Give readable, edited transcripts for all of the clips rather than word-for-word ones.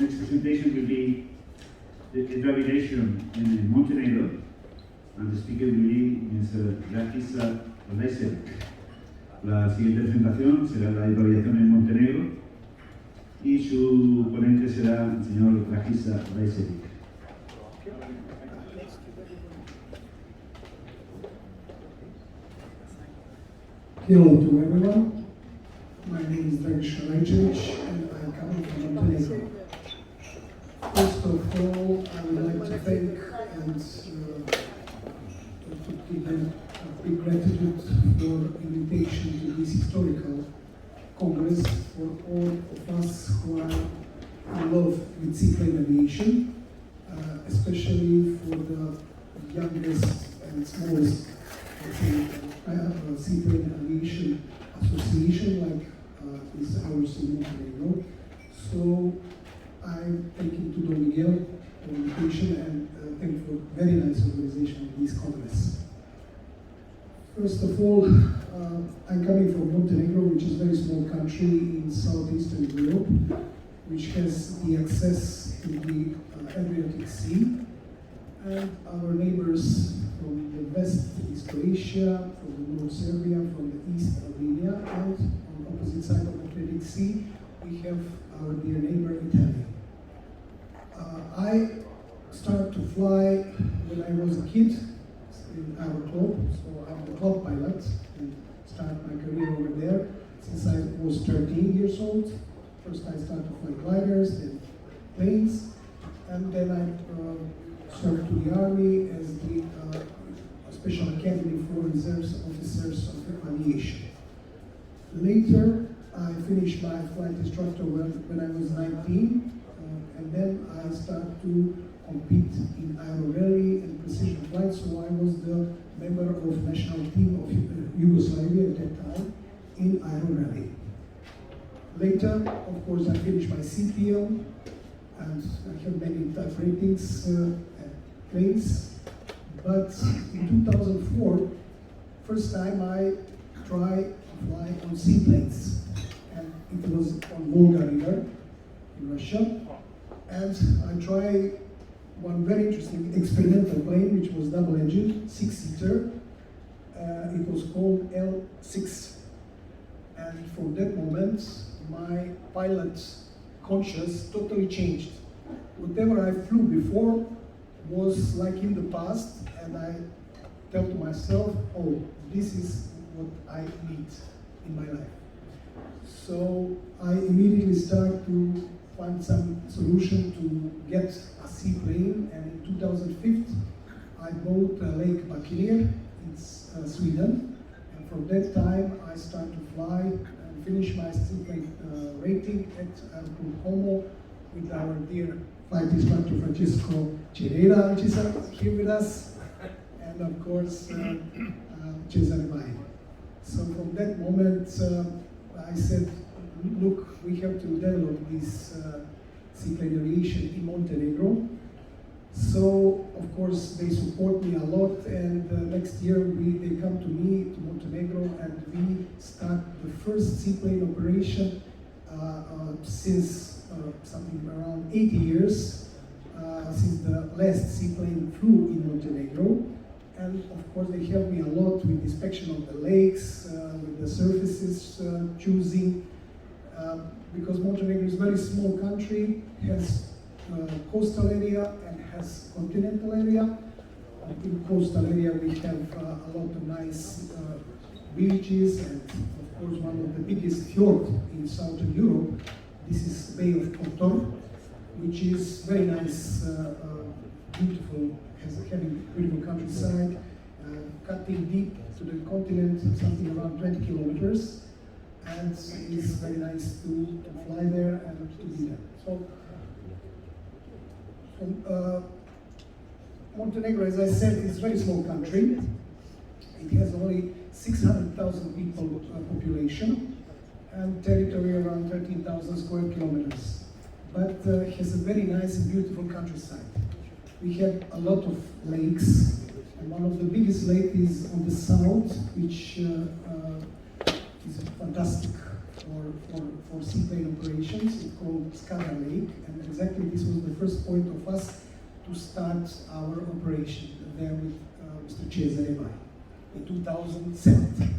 next presentation will be the aviation in Montenegro, and the speaker will be Mr. Dragisa Raicevic. La siguiente presentación será la aviación en Montenegro y su ponente será el señor Dragisa Raicevic. Hello to everyone. My name is Dragisa Raicevic and I come from Montenegro. First of all, I would like to thank and to give them a big gratitude for invitation to this historical congress for all of us who are in love with seaplane aviation, especially for the youngest and smallest Seaplane Aviation Association like is ours in Montenegro. So I'm thanking to Don Miguel for the invitation and thank for very nice organization of this congress. First of all, I'm coming from Montenegro, which is a very small country in southeastern Europe, which has the access to the Adriatic Sea, and our neighbors from the west is Croatia, from the north Serbia, from the east Albania, and on the opposite side of the Adriatic Sea we have our dear neighbor Italy. I started to fly when I was a kid in our club, so I'm the club pilot and started my career over there since I was 13 years old. First I started to fly gliders, then planes, and then I served to the army as the Special Academy for Reserves Officers of Aviation. Later, I finished my flight instructor when I was 19, and then I started to compete in aero rally and precision flight, so I was the member of national team of Yugoslavia at that time in aero rally. Later, of course, I finished my CPL, and I have many type ratings at planes. But in 2004, first time I tried to fly on seaplanes, and it was on Volga River in Russia. And I tried one very interesting experimental plane, which was double engine, 6-seater. It was called L6. And from that moment, my pilot conscious totally changed. Whatever I flew before was like in the past, and I tell to myself, oh, this is what I need in my life. So I immediately start to find some solution to get a seaplane, and in 2005 I bought a Lake Buccaneer in Sweden, and from that time I started to fly and finish my seaplane rating at Airport Como with our dear flight instructor Francesco Cereira, which is here with us, and of course Cesare Mai. So from that moment I said, look, we have to develop this seaplane aviation in Montenegro. So of course they support me a lot, and next year they come to me to Montenegro, and we start the first seaplane operation since something around 80 years, since the last seaplane flew in Montenegro. And of course they help me a lot with inspection of the lakes, with the surfaces choosing, because Montenegro is a very small country, has coastal area and has continental area. In coastal area we have a lot of nice beaches, and of course one of the biggest fjords in southern Europe. This is Bay of Kotor, which is very nice, beautiful, having beautiful countryside, cutting deep to the continent, something around 20 kilometers, and it's very nice to fly there and to be there. So, Montenegro, as I said, is a very small country. It has only 600,000 people population and territory around 13,000 square kilometers. But it has a very nice and beautiful countryside. We have a lot of lakes, and one of the biggest lakes is on the south, which is fantastic for seaplane operations. It's called Skadar Lake, and exactly this was the first point of us to start our operation there with Mr. Cesare Mai in 2007.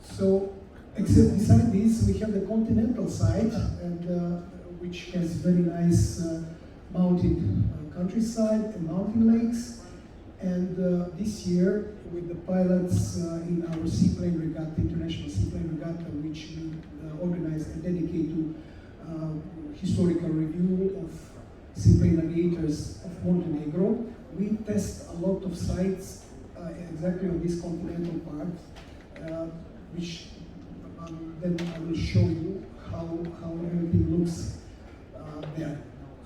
So, except beside this, we have the continental side, and which has very nice mounted countryside and mountain lakes. And this year, with the pilots in our Seaplane Regatta, International Seaplane Regatta, which we organize and dedicate to historical review of seaplane aviators of Montenegro, we test a lot of sites exactly on this continental part, which then I will show you how everything looks there.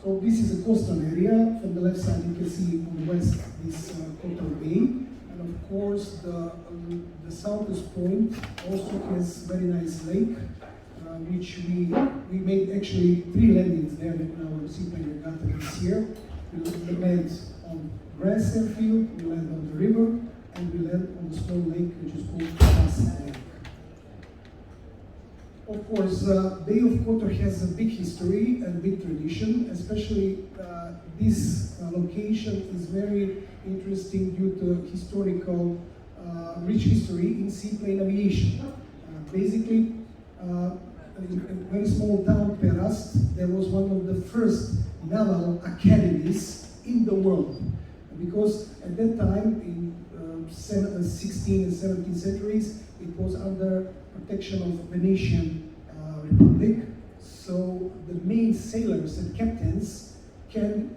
So this is a coastal area. From the left side you can see on the west this Kotor Bay, and of course the southwest point also has very nice lake, which we made actually 3 landings there in our Seaplane Regatta this year. We land on grass airfield, we land on the river, and we land on the small lake which is called Pollensa Lake. Of course, Bay of Kotor has a big history and big tradition, especially this location is very interesting due to historical, rich history in seaplane aviation. Basically, in a very small town, Perast, there was one of the first naval academies in the world. Because at that time, in 16th and 17th centuries, it was under protection of Venetian Republic. So the main sailors and captains came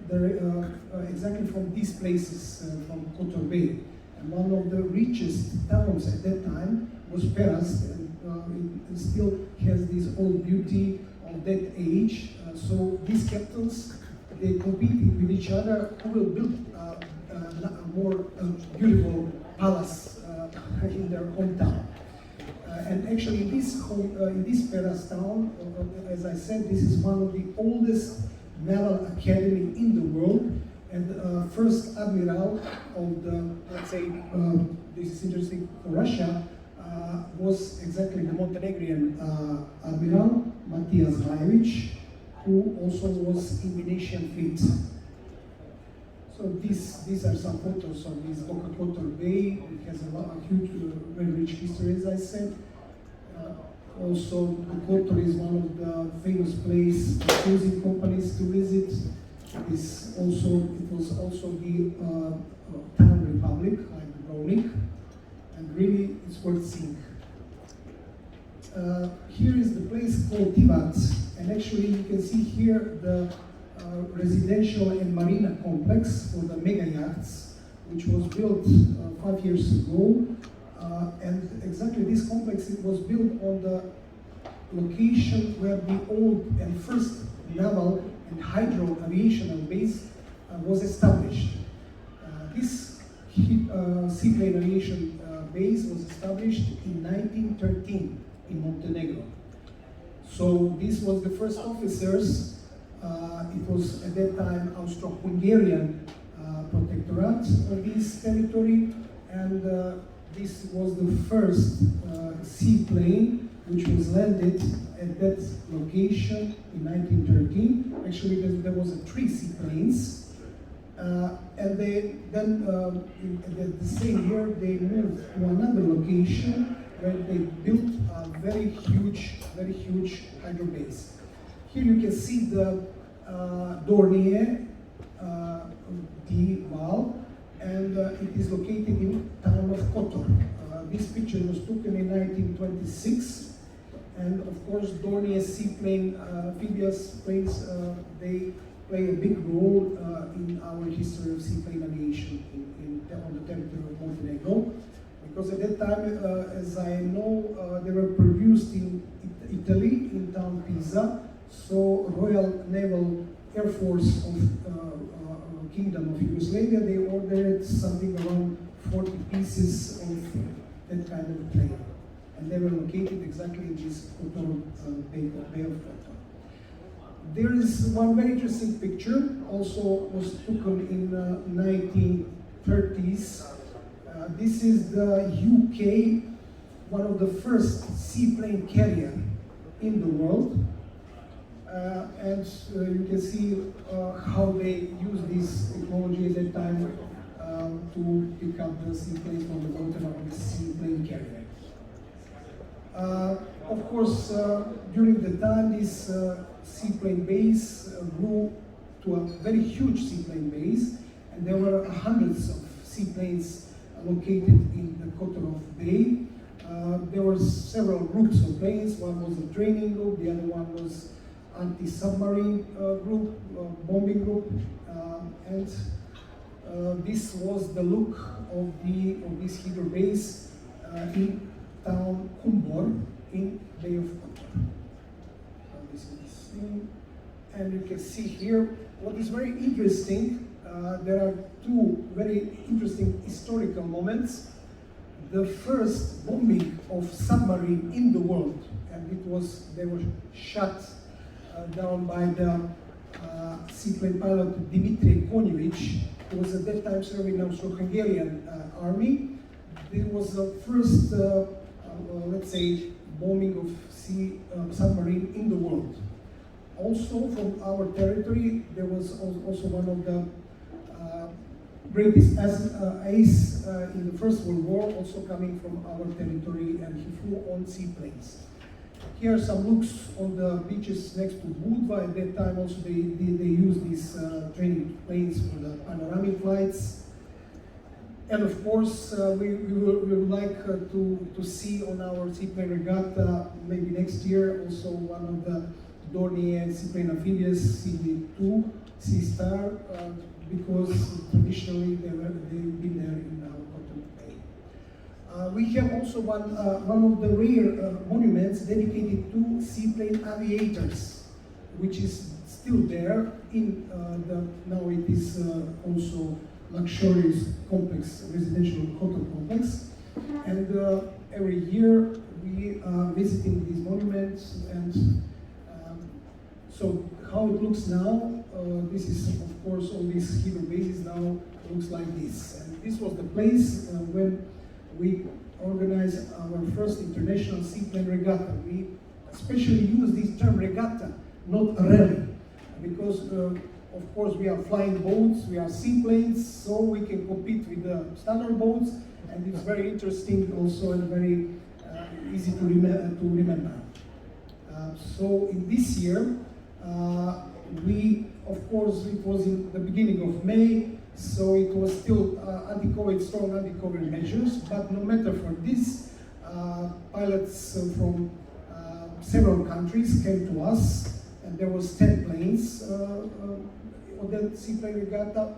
exactly from these places, from Kotor Bay. And one of the richest towns at that time was Perast, and it still has this old beauty of that age. So these captains, they competed with each other who will build a more beautiful palace in their hometown. And actually, in this Perast town, as I said, this is one of the oldest naval academy in the world, and first admiral of the, let's say, this is interesting for Russia, was exactly the Montenegrin admiral Dragisa Raicevic, who also was in Venetian fleet. So these are some photos of this Kotor Bay. It has a huge, very rich history, as I said. Also, Kotor is one of the famous places for cruising companies to visit. It was also the town republic, like Dubrovnik, and really it's worth seeing. Here is the place called Tivat, and actually you can see here the residential and marina complex for the mega yachts, which was built 5 years ago. And exactly this complex, it was built on the location where the old and first naval and hydroaviation base was established. This seaplane aviation base was established in 1913 in Montenegro. So this was the first officers. It was at that time Austro-Hungarian protectorate of this territory, and this was the first seaplane which was landed at that location in 1913. Actually, there was 3 seaplanes, and they then in the same year they moved to another location where they built a very huge hydro base. Here you can see the Dornier Val, and it is located in the town of Kotor. This picture was taken in 1926, and of course Dornier seaplane, amphibious planes, they play a big role in our history of seaplane aviation on the territory of Montenegro. Because at that time, as I know, they were produced in Italy, in town Pisa. So Royal Naval Air Force of Kingdom of Yugoslavia, they ordered something around 40 pieces of that kind of plane. And they were located exactly in this Kotor Bay of Kotor. There is one very interesting picture, also was taken in 1930s. This is the UK one of the first seaplane carrier in the world. And you can see how they use this technology at that time to pick up the seaplanes from the bottom of the seaplane carrier. Of course, during the time, this seaplane base grew to a very huge seaplane base, and there were hundreds of seaplanes located in the Kotor Bay. There were several groups of planes. One was a training group, the other one was anti-submarine group, bombing group, and this was the look of this Hydro base in town Kumbor in Bay of Kotor. This is the scene. And you can see here what is very interesting. There are two very interesting historical moments. The first bombing of submarine in the world, and they were shot down by the seaplane pilot Dimitri Konjevic, who was at that time serving in the Austro-Hungarian army. It was the first, let's say, bombing of submarine in the world. Also from our territory, there was also one of the greatest ace in the First World War, also coming from our territory, and he flew on seaplanes. Here are some looks on the beaches next to Budva. At that time also they used these training planes for the panoramic flights. And of course, we would like to see on our Seaplane Regatta, maybe next year, also one of the Dornier Seaplane Amphibious CV2 Sea Star, because traditionally they've been there in our Kotor Bay. We have also one of the rare monuments dedicated to seaplane aviators, which is still there in now it is also luxurious complex, residential Kotor complex. And every year we are visiting these monuments, and so how it looks now, this is of course all these Hydro bases now looks like this. And this was the place when we organized our first International Seaplane Regatta. We especially use this term regatta, not rally, because of course we are flying boats, we are seaplanes, so we can compete with the standard boats, and it's very interesting also and very easy to remember. So in this year, we, of course, it was in the beginning of May, so it was still anti-COVID, strong anti-COVID measures, but no matter for this, pilots from several countries came to us, and there was 10 planes on the Seaplane Regatta,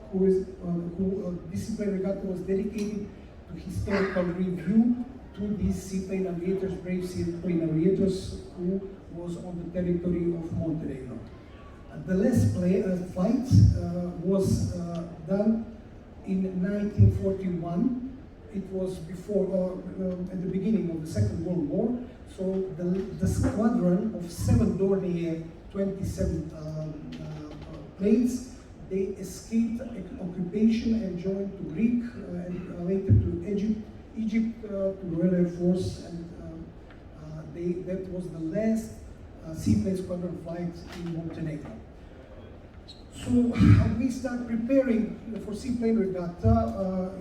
this Seaplane Regatta was dedicated to historical review to these seaplane aviators, brave seaplane aviators who was on the territory of Montenegro. The last flight was done in 1941. It was before, at the beginning of the Second World War. So the squadron of 7 Dornier 27 planes, they escaped occupation and joined to Greek and later to Egypt to the Royal Air Force, and that was the last seaplane squadron flight in Montenegro. So we start preparing for Seaplane Regatta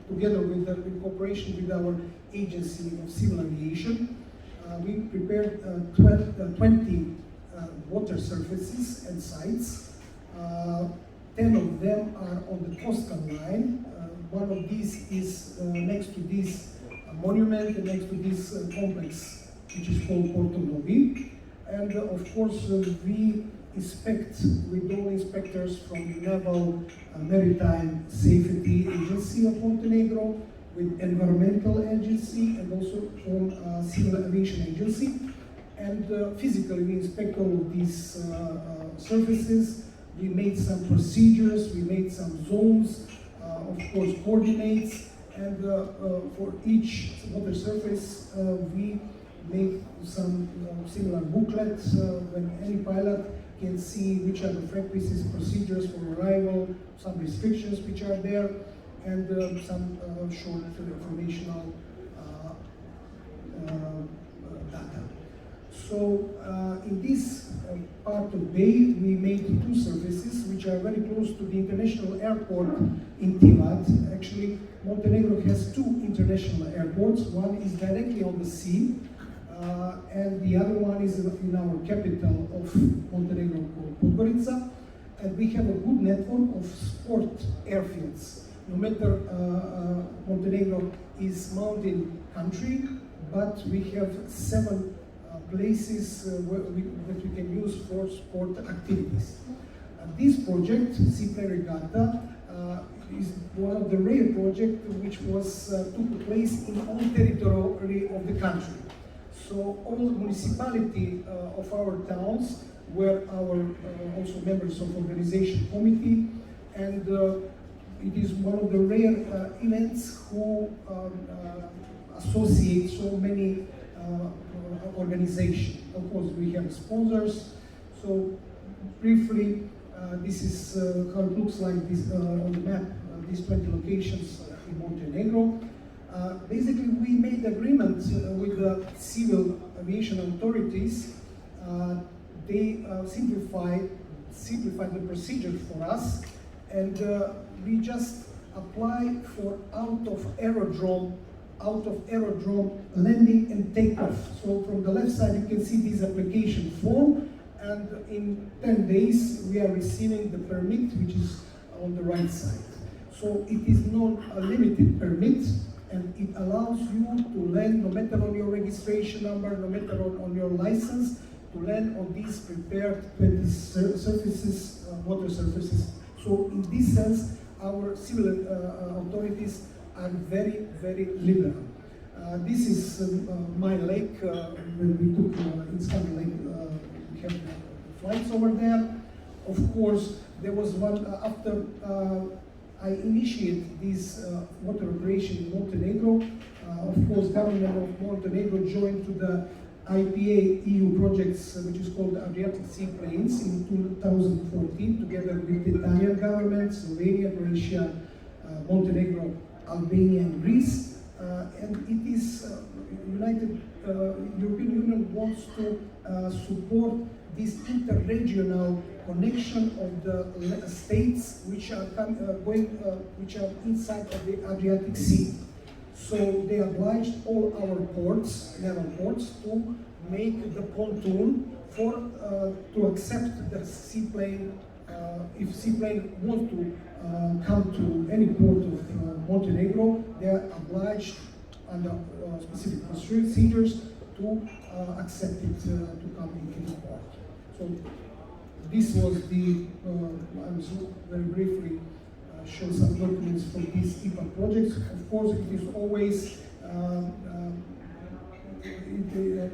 together with in cooperation with our agency of civil aviation. We prepared 20 water surfaces and sites. 10 of them are on the coastal line. One of these is next to this monument and next to this complex, which is called Porto Novi. And of course, we inspect with all inspectors from the Naval Maritime Safety Agency of Montenegro, with Environmental Agency, and also from Civil Aviation Agency. And physically, we inspect all of these surfaces. We made some procedures, we made some zones, of course, coordinates, and for each water surface, we made some similar booklets when any pilot can see which are the frequencies, procedures for arrival, some restrictions which are there, and some short informational data. So in this part of Bay, we made two services which are very close to the international airport in Tivat. Actually, Montenegro has two international airports. One is directly on the sea, and the other one is in our capital of Montenegro called Podgorica. And we have a good network of sport airfields. No matter Montenegro is mountain country, but we have 7 places that we can use for sport activities. This project, Seaplane Regatta, is one of the rare projects which was took place in all territory of the country. So all municipality of our towns were our also members of organization committee, and it is one of the rare events who associate so many organizations. Of course, we have sponsors. So briefly, this is how it looks like this, on the map, these 20 locations in Montenegro. Basically, we made agreement with the civil aviation authorities. They simplified the procedure for us, and we just apply for out of aerodrome landing and takeoff. So from the left side, you can see this application form, and in 10 days, we are receiving the permit, which is on the right side. So it is not a limited permit, and it allows you to land, no matter on your registration number, no matter on your license, to land on these prepared 20 surfaces, water surfaces. So in this sense, our civil authorities are very, very liberal. This is my lake, where we took in Scandi Lake, we have flights over there. Of course, there was one, after I initiated this water operation in Montenegro, of course, government of Montenegro joined to the IPA EU projects, which is called Adriatic Seaplanes in 2014, together with the Italian government, Slovenia, Croatia, Montenegro, Albania, and Greece. And it is European Union wants to support this interregional connection of the states which are which are inside of the Adriatic Sea. So they obliged all our ports, naval ports, to make the pontoon for to accept the seaplane. If seaplane want to come to any port of Montenegro, they are obliged under specific procedures to accept it to come into the port. So this was the, I was very briefly show some documents for these IPA projects. Of course, it is always,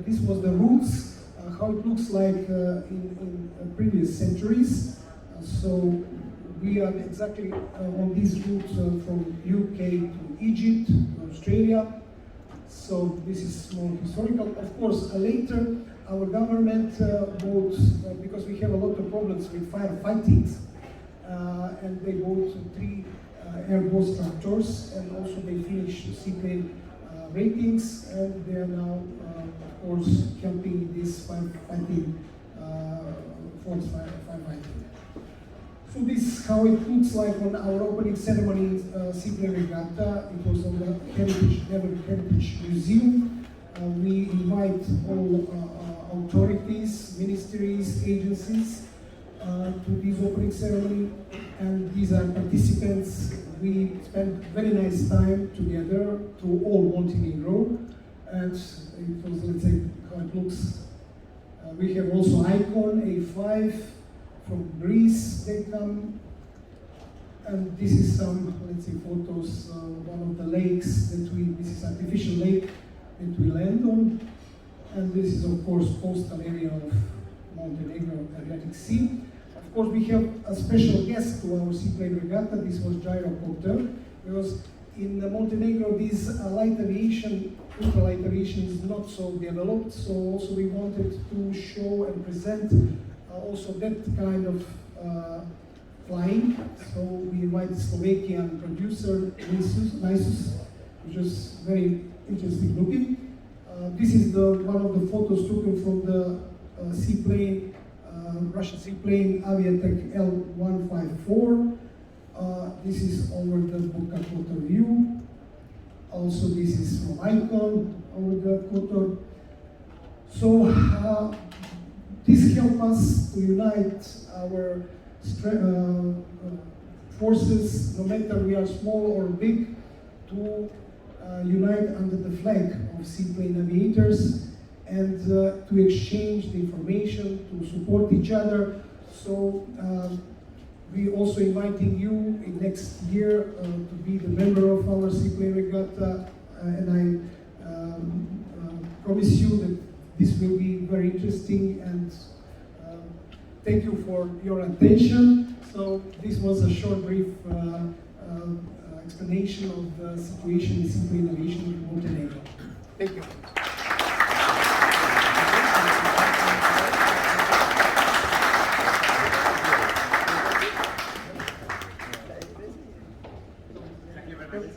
this was the roots, how it looks like in previous centuries. So we are exactly on these routes from UK to Egypt, to Australia. So this is more historical. Of course, later our government bought, because we have a lot of problems with firefighting, and they bought 3 Airbus tractors, and also they finished seaplane ratings, and they are now, of course, helping this firefighting, force firefighting. So this is how it looks like on our opening ceremony, Seaplane Regatta. It was on the Naval Heritage Museum. We invite all authorities, ministries, agencies to this opening ceremony, and these are participants. We spent very nice time together through all Montenegro, and it was, let's say, how it looks. We have also Icon A5 from Greece. They come, and this is some, let's say, photos. One of the lakes that this is artificial lake that we land on, and this is of course coastal area of Montenegro, Adriatic Sea. Of course, we have a special guest to our Seaplane Regatta. This was Kotor, because in Montenegro, this light aviation, ultralight aviation is not so developed. So also we wanted to show and present also that kind of flying. So we invited Slovakian producer Nisus, which was very interesting looking. This is one of the photos taken from the seaplane, Russian seaplane Aviators L-154. This is over the Kotor view. Also, this is from Icon over the Kotor. So this helps us to unite our forces, no matter we are small or big, to unite under the flag of seaplane aviators and to exchange the information, to support each other. So we also inviting you in next year to be the member of our Seaplane Regatta, and I promise you that this will be very interesting, and thank you for your attention. So this was a short, brief explanation of the situation in seaplane aviation in Montenegro. Thank you. Thank you very much.